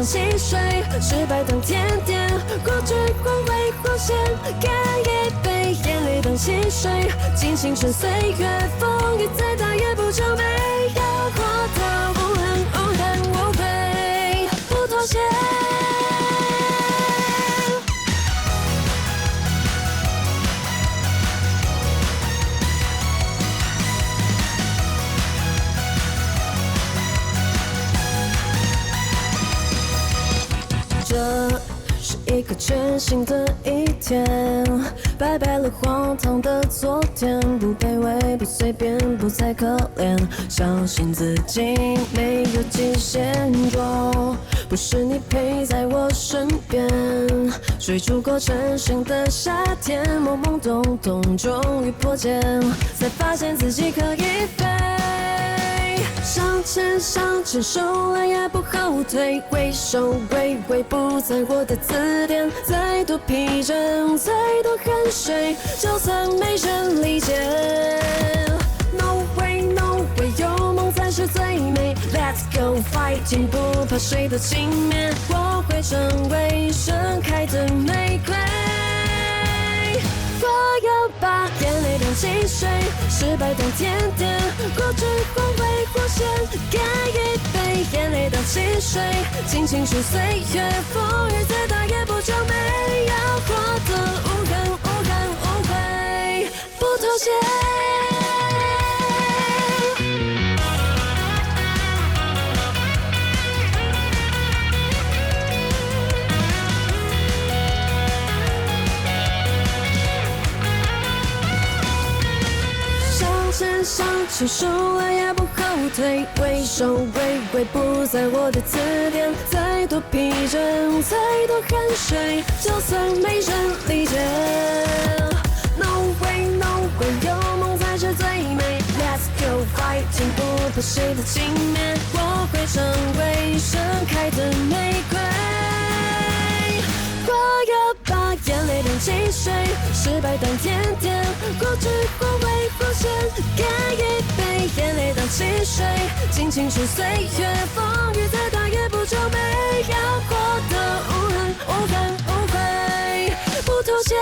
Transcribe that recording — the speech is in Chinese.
当溪水，失败当甜点，过去光辉光鲜，干一杯，眼泪当溪水，尽青春岁月，风雨再大也不皱眉，要活得无恨无怨无悔，不妥协。这是一个全新的一天，拜拜了荒唐的昨天，不卑微，不随便，不再可怜，相信自己没有极限。若不是你陪在我身边，追逐过成型的夏天，懵懵懂懂，终于破茧，才发现自己可以飞。向前向前，手来也不后退，挥手挥挥不在我的字典，再多疲倦，再多汗水，就算没人理解。No way no way， 有梦才是最美。Let's go fighting， 不怕谁的轻蔑，我会成为盛开的玫瑰。我要把眼泪当溪水，失败当甜点，过去光辉光鲜，干一杯，眼泪当溪水，尽青春岁月，风雨再大也不皱眉，要活得无怨无恨无悔，不妥协。向前手来也不后退，挥手挥挥不在我的字典，再多疲倦，再多汗水，就算没人理解。No way no way， 有梦才是最美。Let's go fighting， 不怕谁的轻蔑，我会成为盛开的玫瑰。我要把眼泪当溪水，失败当甜点，过去光辉光鲜，干一杯，眼泪当溪水，尽青春岁月，风雨再大也不皱眉，要活得无恨无怨无悔，不妥协。